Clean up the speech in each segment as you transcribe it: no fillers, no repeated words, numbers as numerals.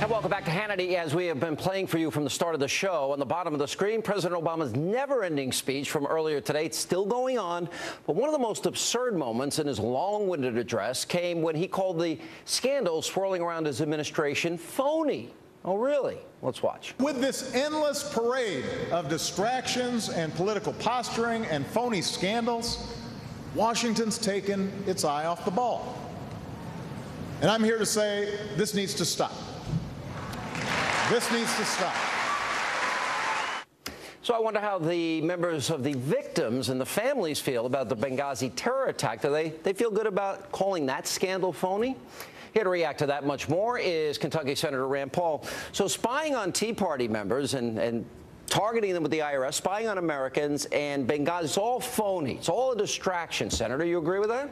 And welcome back to Hannity. As we have been playing for you from the start of the show, on the bottom of the screen, President Obama's never-ending speech from earlier today. It's still going on, but one of the most absurd moments in his long-winded address came when he called the scandal swirling around his administration phony. Oh, really? Let's watch. With this endless parade of distractions and political posturing and phony scandals, Washington's taken its eye off the ball. And I'm here to say this needs to stop. This needs to stop. So I wonder how the members of the victims and the families feel about the Benghazi terror attack. Do they feel good about calling that scandal phony? Here to react to that much more is Kentucky Senator Rand Paul. So spying on Tea Party members and targeting them with the IRS, spying on Americans and Benghazi, it's all phony. It's all a distraction, Senator. You agree with that?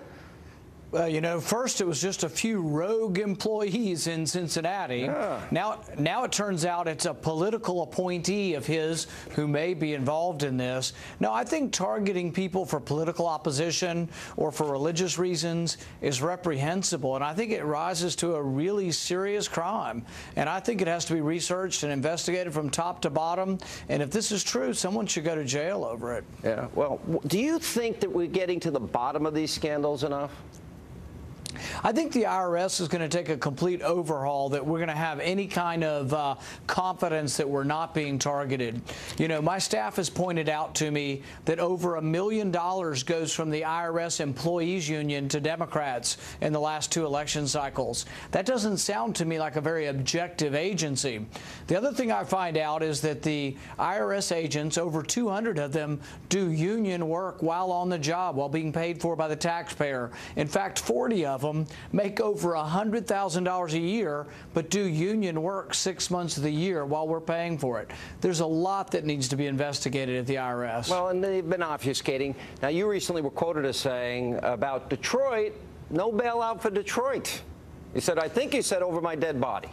Well, you know, first it was just a few rogue employees in Cincinnati. Yeah. Now it turns out it's a political appointee of his who may be involved in this. No, I think targeting people for political opposition or for religious reasons is reprehensible, and I think it rises to a really serious crime. And I think it has to be researched and investigated from top to bottom. And if this is true, someone should go to jail over it. Yeah. Well, do you think that we're getting to the bottom of these scandals enough? I think the IRS is going to take a complete overhaul, that we're going to have any kind of confidence that we're not being targeted. You know, my staff has pointed out to me that over $1 million goes from the IRS Employees Union to Democrats in the last 2 election cycles. That doesn't sound to me like a very objective agency. The other thing I find out is that the IRS agents, over 200 of them, do union work while on the job, while being paid for by the taxpayer. In fact, 40 of them make over $100,000 a year, but do union work 6 months of the year while we're paying for it. There's a lot that needs to be investigated at the IRS. Well, and they've been obfuscating. Now, you recently were quoted as saying about Detroit, no bailout for Detroit. You said, I think you said, over my dead body.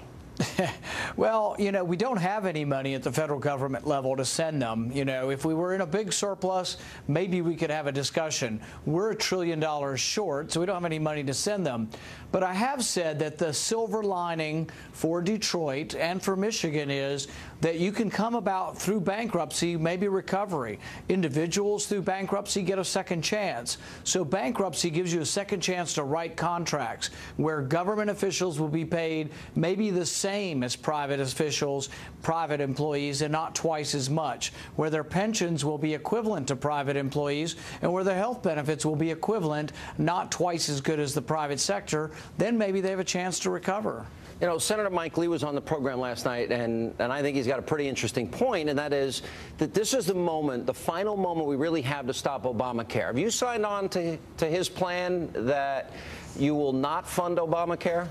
Well, you know, we don't have any money at the federal government level to send them. You know, if we were in a big surplus, maybe we could have a discussion. We're $1 trillion short, so we don't have any money to send them. But I have said that the silver lining for Detroit and for Michigan is that you can come about through bankruptcy, maybe recovery. Individuals through bankruptcy get a second chance. So bankruptcy gives you a second chance to write contracts where government officials will be paid maybe the same as private officials, private employees, and not twice as much, where their pensions will be equivalent to private employees and where their health benefits will be equivalent, not twice as good as the private sector. Then maybe they have a chance to recover. You know, Senator Mike Lee was on the program last night, and I think he's got a pretty interesting point, and that is that this is the moment, the final moment we really have to stop Obamacare. Have you signed on to his plan that you will not fund Obamacare?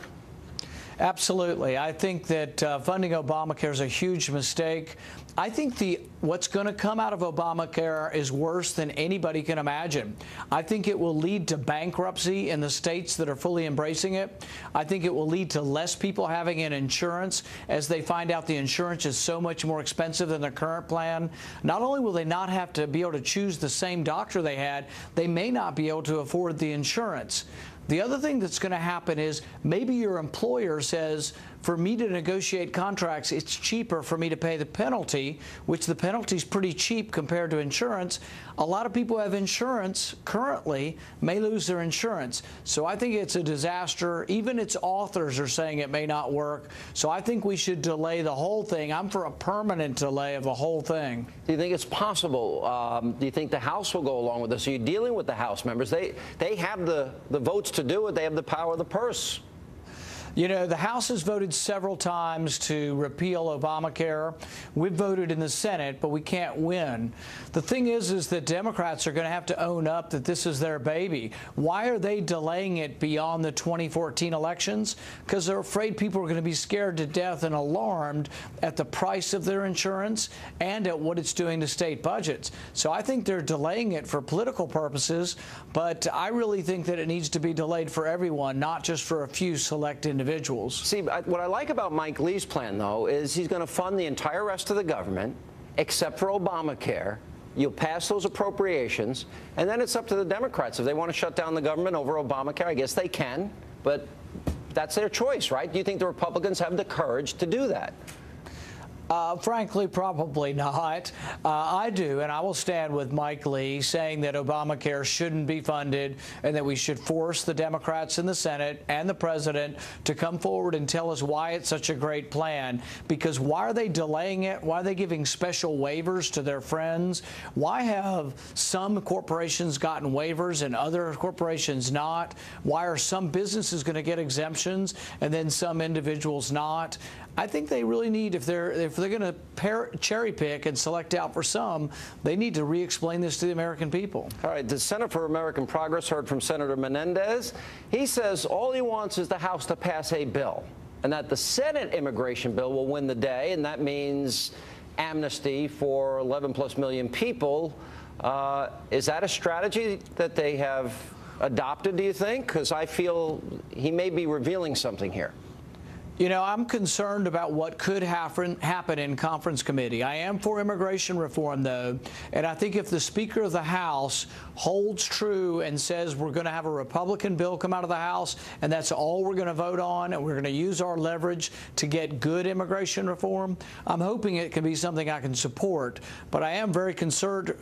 Absolutely. I think that funding Obamacare is a huge mistake. I think what's going to come out of Obamacare is worse than anybody can imagine. I think it will lead to bankruptcy in the states that are fully embracing it. I think it will lead to less people having an insurance as they find out the insurance is so much more expensive than their current plan. Not only will they not have to be able to choose the same doctor they had, they may not be able to afford the insurance. The other thing that's going to happen is maybe your employer says, for me to negotiate contracts, it's cheaper for me to pay the penalty, which the penalty is pretty cheap compared to insurance. A lot of people who have insurance currently may lose their insurance. So I think it's a disaster. Even its authors are saying it may not work. So I think we should delay the whole thing. I'm for a permanent delay of the whole thing. Do you think it's possible? Do you think the House will go along with this? Are you dealing with the House members? They have the votes to do it. They have the power of the purse. You know, the House has voted several times to repeal Obamacare. We've voted in the Senate, but we can't win. The thing is that Democrats are going to have to own up that this is their baby. Why are they delaying it beyond the 2014 elections? Because they're afraid people are going to be scared to death and alarmed at the price of their insurance and at what it's doing to state budgets. So I think they're delaying it for political purposes, but I really think that it needs to be delayed for everyone, not just for a few select individuals. See, what I like about Mike Lee's plan, though, is he's going to fund the entire rest of the government, except for Obamacare. You'll pass those appropriations, and then it's up to the Democrats. If they want to shut down the government over Obamacare, I guess they can, but that's their choice, right? Do you think the Republicans have the courage to do that? Frankly, probably not. I do, and I will stand with Mike Lee saying that Obamacare shouldn't be funded and that we should force the Democrats in the Senate and the president to come forward and tell us why it's such a great plan. Because why are they delaying it? Why are they giving special waivers to their friends? Why have some corporations gotten waivers and other corporations not? Why are some businesses going to get exemptions and then some individuals not? I think they really need, if they're going to cherry pick and select out for some, they need to re-explain this to the American people. All right, the Center for American Progress heard from Senator Menendez. He says all he wants is the House to pass a bill, and that the Senate immigration bill will win the day, and that means amnesty for 11+ million people. Is that a strategy that they have adopted, do you think? Because I feel he may be revealing something here. You know, I'm concerned about what could happen in conference committee. I am for immigration reform, though, and I think if the Speaker of the House holds true and says we're going to have a Republican bill come out of the House and that's all we're going to vote on and we're going to use our leverage to get good immigration reform, I'm hoping it can be something I can support. But I am very concerned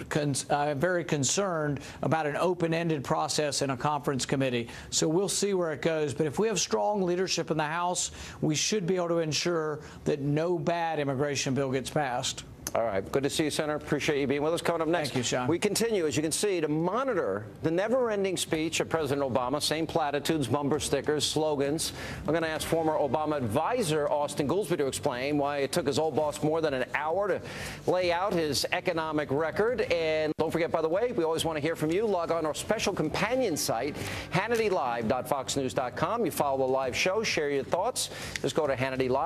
about an open-ended process in a conference committee. So we'll see where it goes. But if we have strong leadership in the House, we should be able to ensure that no bad immigration bill gets passed. All right. Good to see you, Senator. Appreciate you being with us. Coming up next, thank you, Sean. We continue, as you can see, to monitor the never-ending speech of President Obama. Same platitudes, bumper stickers, slogans. I'm going to ask former Obama advisor Austin Goolsbee to explain why it took his old boss more than an hour to lay out his economic record. And don't forget, by the way, we always want to hear from you. Log on our special companion site, HannityLive.foxnews.com. You follow the live show, share your thoughts. Just go to Hannity Live.